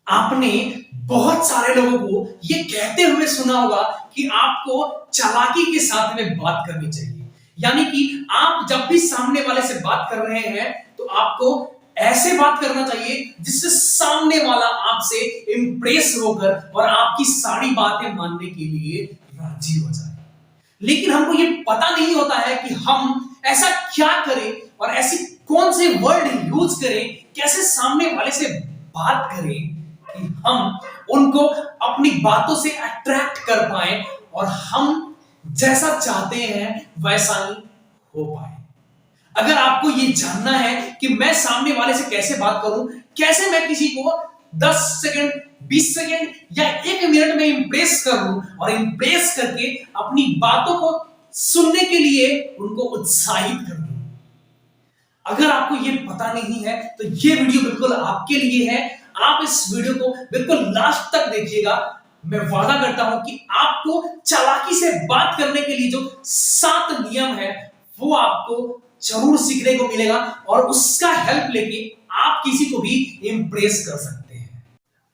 आपने बहुत सारे लोगों को ये कहते हुए सुना होगा कि आपको चालाकी के साथ में बात करनी चाहिए। यानी कि आप जब भी सामने वाले से बात कर रहे हैं तो आपको ऐसे बात करना चाहिए जिससे सामने वाला आपसे इंप्रेस होकर और आपकी सारी बातें मानने के लिए राजी हो जाए। लेकिन हमको ये पता नहीं होता है कि हम ऐसा क्या करें और ऐसी कौन से वर्ड यूज करें, कैसे सामने वाले से बात करें कि हम उनको अपनी बातों से अट्रैक्ट कर पाए और हम जैसा चाहते हैं वैसा ही हो पाए। अगर आपको ये जानना है कि मैं सामने वाले से कैसे बात करूं, कैसे मैं किसी को 10 सेकंड 20 सेकंड या 1 मिनट में इंप्रेस करूं और इंप्रेस करके अपनी बातों को सुनने के लिए उनको उत्साहित करूं, अगर आपको ये पता नहीं है तो ये वीडियो बिल्कुल आपके लिए है। आप इस वीडियो को बिल्कुल लास्ट तक देखिएगा। मैं वादा करता हूं कि आपको चालाकी से बात करने के लिए जो 7 नियम है वो आपको जरूर सीखने को मिलेगा और उसका हेल्प लेके आप किसी को भी इंप्रेस कर सकते हैं।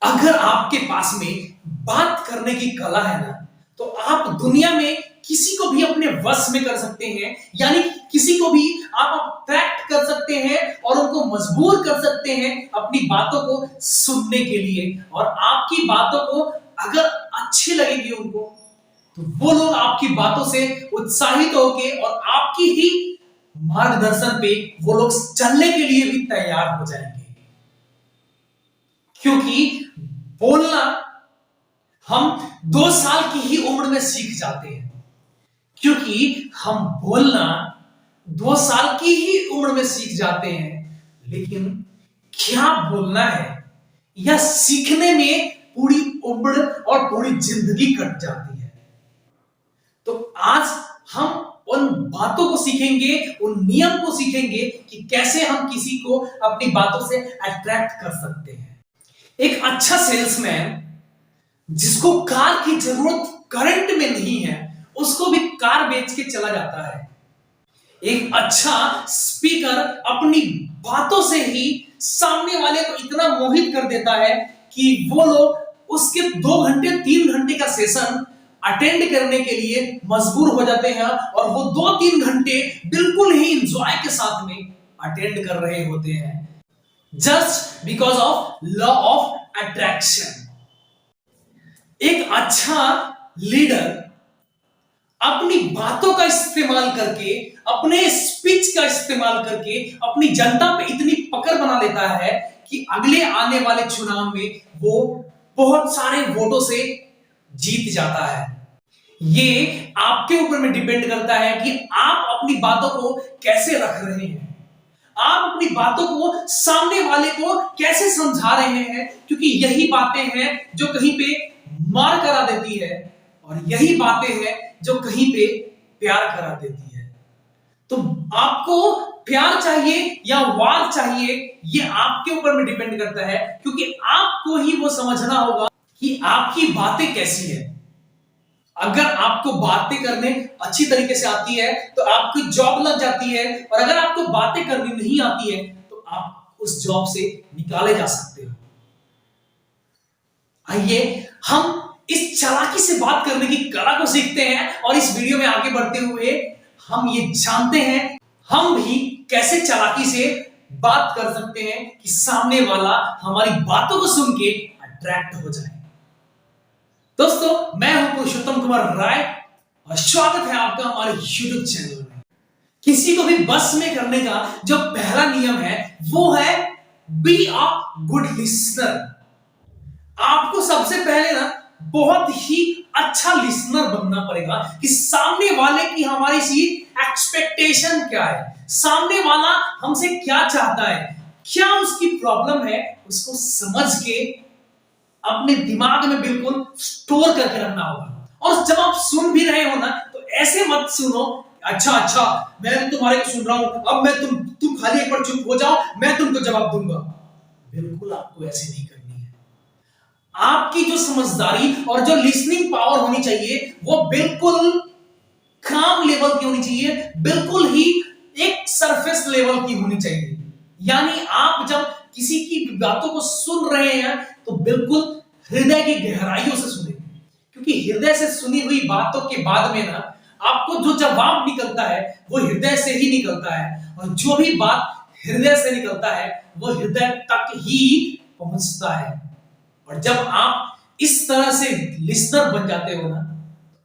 अगर आपके पास में बात करने की कला है ना, तो आप दुनिया में किसी को भी अपने वश में कर सकते हैं। यानी किसी को भी आप अट्रैक्ट कर सकते हैं और उनको मजबूर कर सकते हैं अपनी बातों को सुनने के लिए। और आपकी बातों को अगर अच्छी लगेगी उनको, तो वो लोग आपकी बातों से उत्साहित होके और आपकी ही मार्गदर्शन पे वो लोग चलने के लिए भी तैयार हो जाएंगे। क्योंकि बोलना हम 2 साल की ही उम्र में सीख जाते हैं। क्योंकि हम बोलना 2 साल की ही उम्र में सीख जाते हैं, लेकिन क्या बोलना है यह सीखने में पूरी उम्र और पूरी जिंदगी कट जाती है। तो आज हम उन बातों को सीखेंगे, उन नियम को सीखेंगे कि कैसे हम किसी को अपनी बातों से अट्रैक्ट कर सकते हैं। एक अच्छा सेल्समैन जिसको कार की जरूरत करंट में नहीं है, उसको भी कार बेच के चला जाता है। एक अच्छा स्पीकर अपनी बातों से ही सामने वाले को इतना मोहित कर देता है कि वो लोग उसके 2 घंटे 3 घंटे का सेशन अटेंड करने के लिए मजबूर हो जाते हैं और वो 2-3 घंटे बिल्कुल ही एंजॉय के साथ में अटेंड कर रहे होते हैं, just because of law of attraction. एक अच्छा लीडर अपनी बातों का इस्तेमाल करके, अपने स्पीच का इस्तेमाल करके अपनी जनता पे इतनी पकड़ बना लेता है कि अगले आने वाले चुनाव में वो बहुत सारे वोटों से जीत जाता है। ये आपके ऊपर में डिपेंड करता है कि आप अपनी बातों को कैसे रख रहे हैं, आप अपनी बातों को सामने वाले को कैसे समझा रहे हैं। क्योंकि यही बातें हैं जो कहीं पे मार करा देती है और यही बातें हैं जो कहीं पे प्यार करा देती है। तो आपको प्यार चाहिए या वार चाहिए, ये आपके ऊपर में डिपेंड करता है। क्योंकि आपको ही वो समझना होगा कि आपकी बातें कैसी है। अगर आपको बातें करने अच्छी तरीके से आती है तो आपकी जॉब लग जाती है, और अगर आपको बातें करनी नहीं आती है तो आप उस जॉब से निकाले जा सकते हो। आइए हम इस चालाकी से बात करने की कला को सीखते हैं और इस वीडियो में आगे बढ़ते हुए हम ये जानते हैं हम भी कैसे चालाकी से बात कर सकते हैं कि सामने वाला हमारी बातों को सुन के अट्रैक्ट हो जाए। दोस्तों, मैं हूं पुरुषोत्तम कुमार राय और स्वागत है आपका हमारे YouTube चैनल में। किसी को भी बस में करने का जो पहला नियम है वो है बी अ गुड लिसनर। आपको सबसे पहले ना बहुत ही अच्छा लिसनर बनना पड़ेगा कि सामने वाले की हमारी सी एक्सपेक्टेशन क्या है, सामने वाला हमसे क्या चाहता है, क्या उसकी प्रॉब्लम है, उसको समझ के अपने दिमाग में बिल्कुल स्टोर करके रखना होगा। और जब आप सुन भी रहे हो ना, तो ऐसे मत सुनो अच्छा मैं तुम्हारे को सुन रहा हूं, अब मैं तुम खाली एक बार चुप हो जाओ, मैं तुमको जवाब दूंगा। बिल्कुल आपको ऐसे नहीं करनी है। आपकी जो समझदारी और जो लिसनिंग पावर होनी चाहिए वो बिल्कुल काम लेवल की होनी चाहिए, बिल्कुल ही एक सरफेस लेवल की होनी चाहिए। यानी आप जब किसी की बातों को सुन रहे हैं तो बिल्कुल हृदय की गहराइयों से सुने, क्योंकि हृदय से सुनी हुई बातों के बाद में ना आपको जो जवाब निकलता है वो हृदय से ही निकलता है, और जो भी बात हृदय से निकलता है वो हृदय तक ही पहुंचता है। और जब आप इस तरह से लिसनर बन जाते हो ना,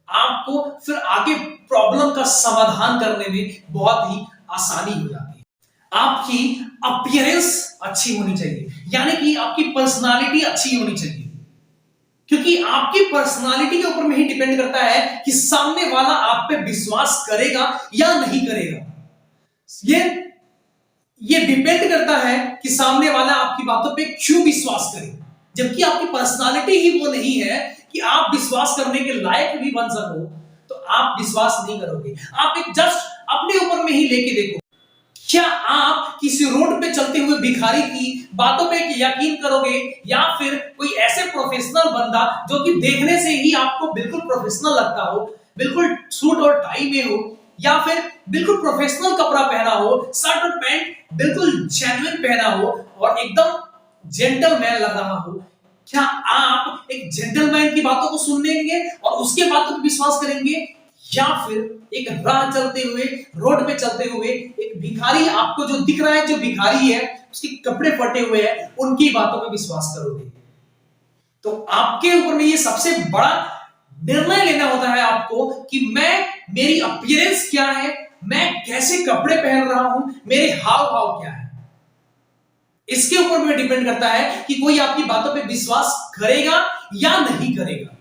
आपको फिर आगे प्रॉब्लम का समाधान करने में बहुत ही आसानी हो जाती है। आपकी अपीयरेंस अच्छी होनी चाहिए, यानी कि आपकी पर्सनालिटी अच्छी होनी चाहिए, क्योंकि आपकी पर्सनालिटी के ऊपर में ही डिपेंड करता है कि सामने वाला आप पे विश्वास करेगा या नहीं करेगा। ये डिपेंड करता है कि सामने वाला आपकी बातों पे क्यों विश्वास करे, जबकि आपकी पर्सनालिटी ही वो नहीं है कि आप विश्वास करने के लायक भी बन सको, तो आप विश्वास नहीं करोगे। आप एक जस्ट अपने ऊपर में ही लेके देखो, क्या आप किसी रोड पे चलते हुए भिखारी की बातों पे यकीन करोगे, या फिर कोई ऐसे प्रोफेशनल बंदा जो कि देखने से ही आपको बिल्कुल प्रोफेशनल लगता हो, बिल्कुल सूट और टाई में हो, या फिर बिल्कुल प्रोफेशनल कपड़ा पहना हो, शर्ट और पैंट बिल्कुल जेन्युइन पहना हो और एकदम जेंटलमैन लग रहा हो, क्या आप एक जेंटलमैन की बातों को सुन लेंगे और उसके बातों पर विश्वास करेंगे, या फिर एक राह चलते हुए, रोड पे चलते हुए एक भिखारी आपको जो दिख रहा है, जो भिखारी है उसके कपड़े फटे हुए हैं, उनकी बातों पे विश्वास करोगे? तो आपके ऊपर में ये सबसे बड़ा निर्णय लेना होता है आपको कि मेरी अपीयरेंस क्या है, मैं कैसे कपड़े पहन रहा हूं, मेरे हाव भाव क्या है। इसके ऊपर में डिपेंड करता है कि कोई आपकी बातों पे विश्वास करेगा या नहीं करेगा।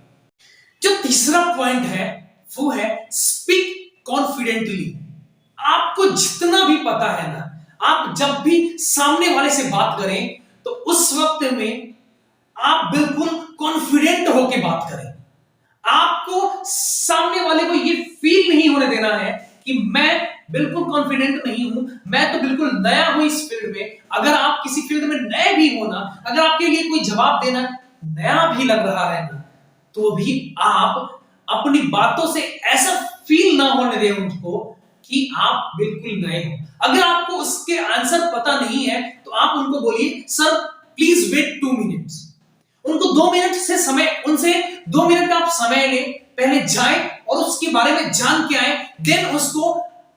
जो तीसरा पॉइंट है वो है स्पीक कॉन्फिडेंटली। आपको जितना भी पता है ना, आप जब भी सामने वाले से बात करें तो उस वक्त में आप बिल्कुल कॉन्फिडेंट होकर बात करें। आपको सामने वाले को ये फील नहीं होने देना है कि मैं बिल्कुल कॉन्फिडेंट नहीं हूं, मैं तो बिल्कुल नया हूं इस फील्ड में। अगर आप किसी फील्ड में नए भी हो ना, अगर आपके लिए कोई जवाब देना नया भी लग रहा है ना, तो भी आप अपनी बातों से ऐसा फील ना होने दें उनको कि आप बिल्कुल नए हो। अगर आपको उसके आंसर पता नहीं है तो आप उनको बोलिए, सर प्लीज वेट 2 मिनट्स। उनको 2 मिनट से समय, उनसे 2 मिनट का आप समय लें, पहले जाएं और उसके बारे में जान के आए, देन उसको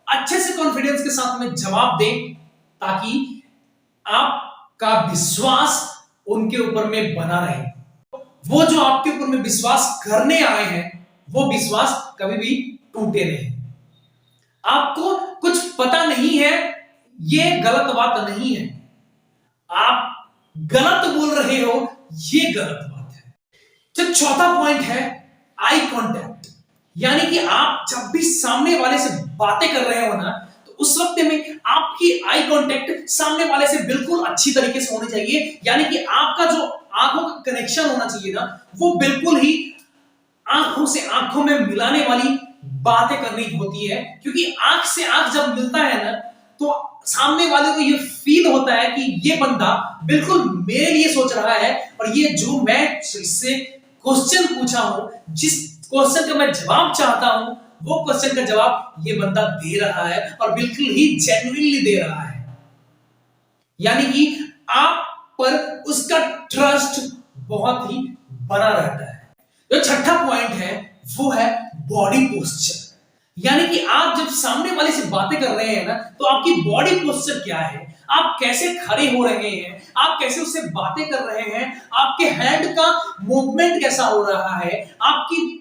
अच्छे से कॉन्फिडेंस के साथ में जवाब दें, ताकि आपका विश्वास उनके ऊपर में बना रहे। वो जो आपके ऊपर में विश्वास करने आए हैं वो विश्वास कभी भी टूटे नहीं। आपको कुछ पता नहीं है, ये गलत बात नहीं है, आप गलत बोल रहे हो, ये गलत बात है। जब चौथा पॉइंट है आई कांटेक्ट, यानी कि आप जब भी सामने वाले से बातें कर रहे हो ना, तो उस वक्त में आपकी आई कांटेक्ट सामने वाले से बिल्कुल अच्छी तरीके से होनी चाहिए, यानी कि आपका जो आंखों का कनेक्शन होना चाहिए ना, वो बिल्कुल ही आंखों से आंखों में मिलाने वाली बातें करनी होती है। क्योंकि आंख से आंख जब मिलता है ना, तो सामने वाले को ये फील होता है कि ये बंदा बिल्कुल मेरे लिए सोच रहा है, और ये जो मैं इससे क्वेश्चन पूछा हूं, जिस क्वेश्चन का मैं जवाब चाहता हूं, वो क्वेश्चन का जवाब ये बंदा दे रहा है और बिल्कुल ही जेन्युइनली दे रहा है, यानी कि आप पर उसका ट्रस्ट बहुत ही बना रहता है। जो छठा पॉइंट है वो है बॉडी पोस्चर, यानी कि आप जब सामने वाले से बातें कर रहे हैं ना, तो आपकी बॉडी पोस्चर क्या है, आप कैसे खड़े हो रहे हैं, आप कैसे उससे बातें कर रहे हैं, आपके हैंड का मूवमेंट कैसा हो रहा है, आपकी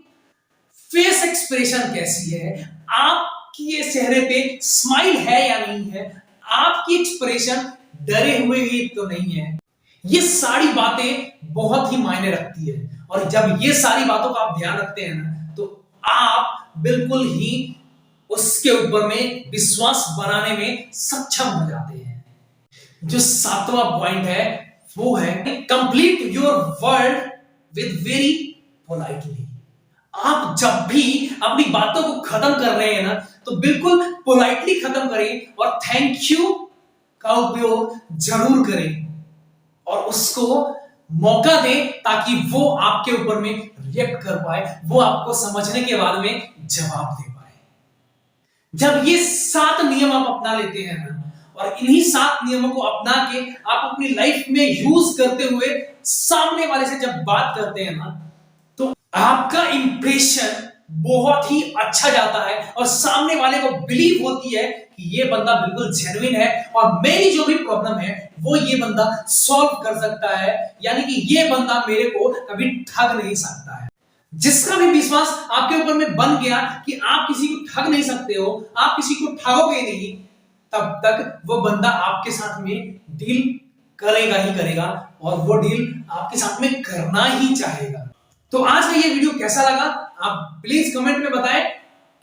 फेस एक्सप्रेशन कैसी है, आपकी ये चेहरे पे स्माइल है या नहीं है, आपकी एक्सप्रेशन डरे हुए ही तो नहीं है। ये सारी बातें बहुत ही मायने रखती है, और जब ये सारी बातों का आप ध्यान रखते हैं ना, तो आप बिल्कुल ही उसके ऊपर में विश्वास बनाने में सक्षम हो जाते हैं। जो सातवां पॉइंट है वो है complete your word with very politely. आप जब भी अपनी बातों को खत्म कर रहे हैं ना, तो बिल्कुल पोलाइटली खत्म करें और थैंक यू का उपयोग जरूर करें, और उसको मौका दें ताकि वो आपके ऊपर में रिएक्ट कर पाए, वो आपको समझने के बाद में जवाब दे पाए। जब ये 7 नियम आप अपना लेते हैं ना, और इन्हीं 7 नियमों को अपना के आप अपनी लाइफ में यूज करते हुए सामने वाले से जब बात करते हैं ना, तो आपका इंप्रेशन बहुत ही अच्छा जाता है और सामने वाले को बिलीव होती है कि ये बंदा बिल्कुल जेन्युइन है और मेरी जो भी प्रॉब्लम है वो ये बंदा सॉल्व कर सकता है, यानी कि ये बंदा मेरे को कभी ठग नहीं सकता है। जिसका भी विश्वास आपके ऊपर में बन गया कि आप किसी को ठग नहीं सकते हो, आप किसी को ठगोगे नहीं, तब तक वो बंदा आपके साथ में डील करेगा ही करेगा और वो डील आपके साथ में करना ही चाहेगा। तो आज का ये वीडियो कैसा लगा आप प्लीज कमेंट में बताएं।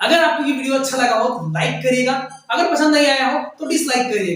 अगर आपको ये वीडियो अच्छा लगा हो तो लाइक करिएगा, अगर पसंद नहीं आया हो तो डिसलाइक करिएगा।